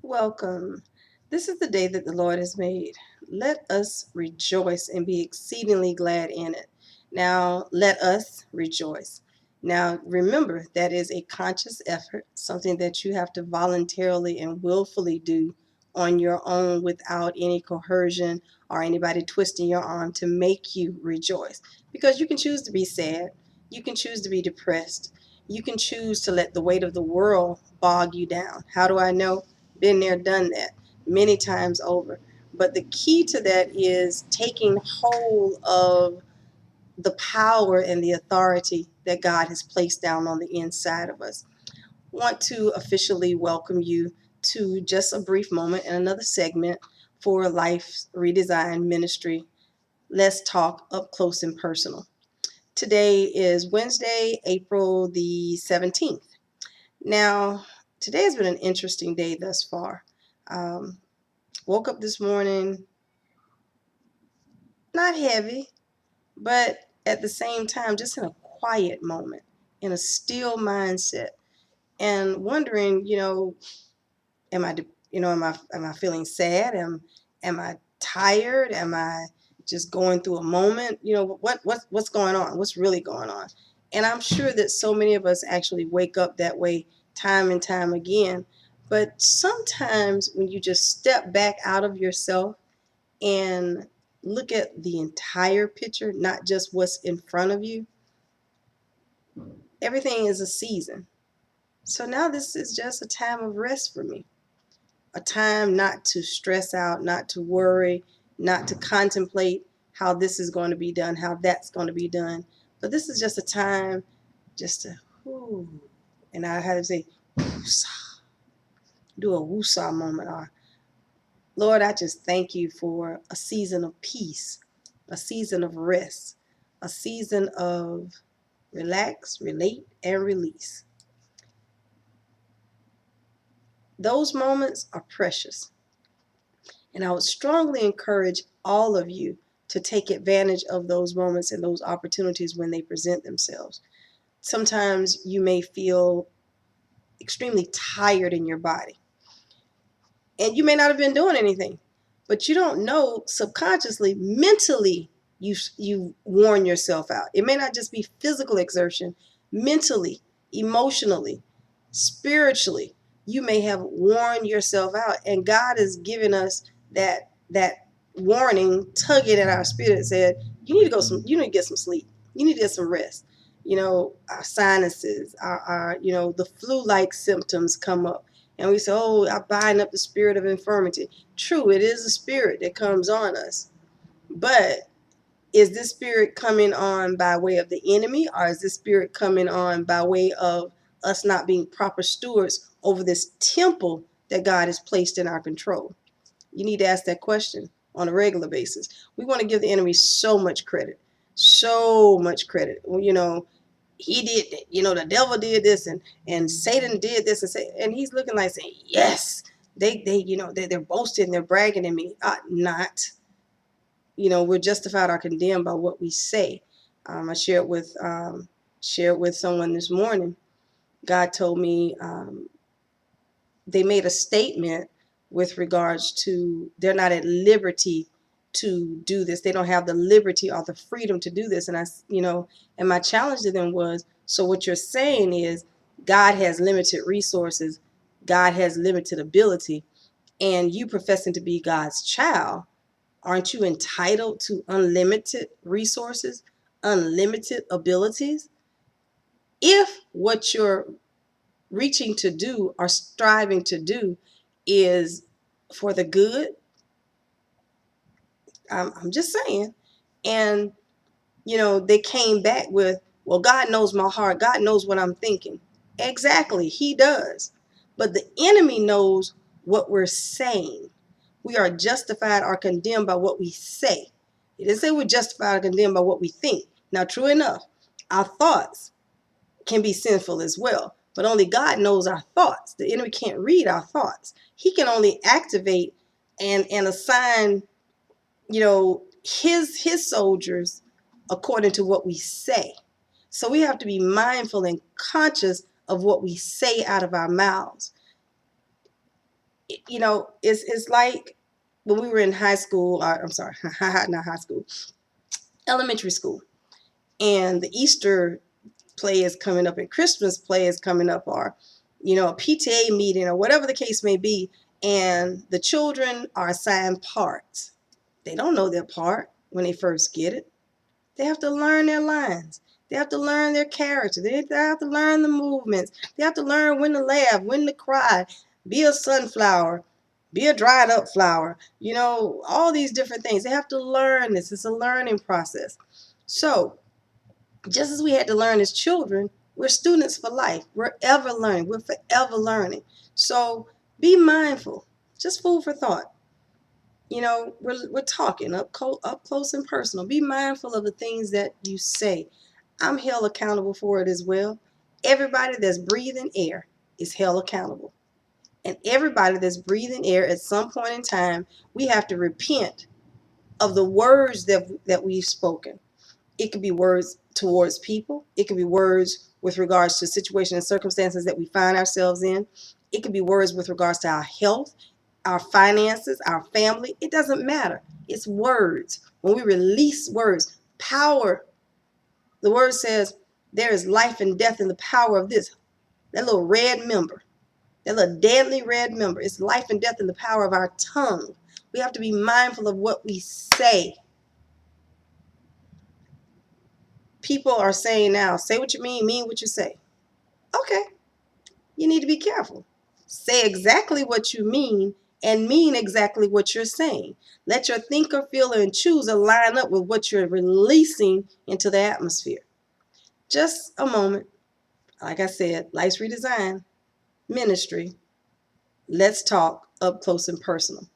Welcome. This is the day that the Lord has made. Let us rejoice and be exceedingly glad in it. Now, let us rejoice. Now, remember, that is a conscious effort, something that you have to voluntarily and willfully do on your own without any coercion or anybody twisting your arm to make you rejoice. Because you can choose to be sad, you can choose to be depressed, you can choose to let the weight of the world bog you down. How do I know? Been there, done that many times over. But the key to that is taking hold of the power and the authority that God has placed down on the inside of us. I want to officially welcome you to just a brief moment in another segment for Life's Redesign Ministry. Let's talk up close and personal. Today is Wednesday, April the 17th. Now, today has been an interesting day thus far. Um, Woke up this morning, not heavy, but at the same time, just in a quiet moment, in a still mindset, and wondering, am I, am I feeling sad? Am I tired? Am I just going through a moment? What's going on? What's really going on? And I'm sure that so many of us actually wake up that way time and time again. But sometimes when you just step back out of yourself and look at the entire picture, not just what's in front of you, everything is a season. So now this is just a time of rest for me, a time not to stress out, not to worry, not to contemplate how this is going to be done, how that's going to be done. But this is just a time just to, whoo, and I had to say, woosah, do a woosah moment, or Lord, I just thank you for a season of peace, a season of rest, a season of relax, relate, and release. Those moments are precious. And I would strongly encourage all of you to take advantage of those moments and those opportunities when they present themselves. Sometimes you may feel extremely tired in your body, and you may not have been doing anything, but you don't know, subconsciously, mentally, you worn yourself out. It may not just be physical exertion, mentally, emotionally, spiritually, you may have worn yourself out, and God has given us that warning, tugging at our spirit, said you need to you need to get some sleep, you need to get some rest. Our sinuses, our the flu-like symptoms come up, and we say, oh, I bind up the spirit of infirmity. True, it is a spirit that comes on us. But is this spirit coming on by way of the enemy, or is this spirit coming on by way of us not being proper stewards over this temple that God has placed in our control? You need to ask that question on a regular basis. We want to give the enemy so much credit. So much credit. He did, the devil did this, and Satan did this, and he's looking like saying, yes, they're boasting, they're bragging in me. Not, we're justified or condemned by what we say. I shared with someone this morning. God told me they made a statement with regards to they're not at liberty to do this. They don't have the liberty or the freedom to do this. And my challenge to them was, so what you're saying is God has limited resources, God has limited ability, and you professing to be God's child, aren't you entitled to unlimited resources, unlimited abilities? If what you're reaching to do or striving to do is for the good, I'm just saying. And, they came back with, well, God knows my heart. God knows what I'm thinking. Exactly, he does. But the enemy knows what we're saying. We are justified or condemned by what we say. It didn't say we're justified or condemned by what we think. Now, true enough, our thoughts can be sinful as well, but only God knows our thoughts. The enemy can't read our thoughts. He can only activate and assign, his soldiers according to what we say. So we have to be mindful and conscious of what we say out of our mouths. It's like when we were in high school, or I'm sorry, not high school, elementary school, and the Easter play is coming up and Christmas play is coming up, or a PTA meeting or whatever the case may be, and the children are assigned parts. They don't know their part when they first get it. They have to learn their lines. They have to learn their character. They have to learn the movements. They have to learn when to laugh, when to cry, be a sunflower, be a dried up flower, all these different things. They have to learn this. It's a learning process. So just as we had to learn as children, we're students for life. We're ever learning. We're forever learning. So be mindful. Just food for thought. We're talking up close and personal. Be mindful of the things that you say. I'm held accountable for it as well. Everybody that's breathing air is held accountable. And everybody that's breathing air at some point in time, we have to repent of the words that we've spoken. It could be words towards people. It could be words with regards to situations and circumstances that we find ourselves in. It could be words with regards to our health, our finances, our family. It doesn't matter. It's words. When we release words, power, the word says there is life and death in the power of this. That little red member, that little deadly red member. It's life and death in the power of our tongue. We have to be mindful of what we say. People are saying now, say what you mean what you say. Okay, you need to be careful. Say exactly what you mean and mean exactly what you're saying. Let your thinker, feeler, and chooser line up with what you're releasing into the atmosphere. Just a moment. Like I said, Life's Redesign Ministry. Let's talk up close and personal.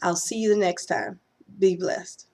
I'll see you the next time. Be blessed.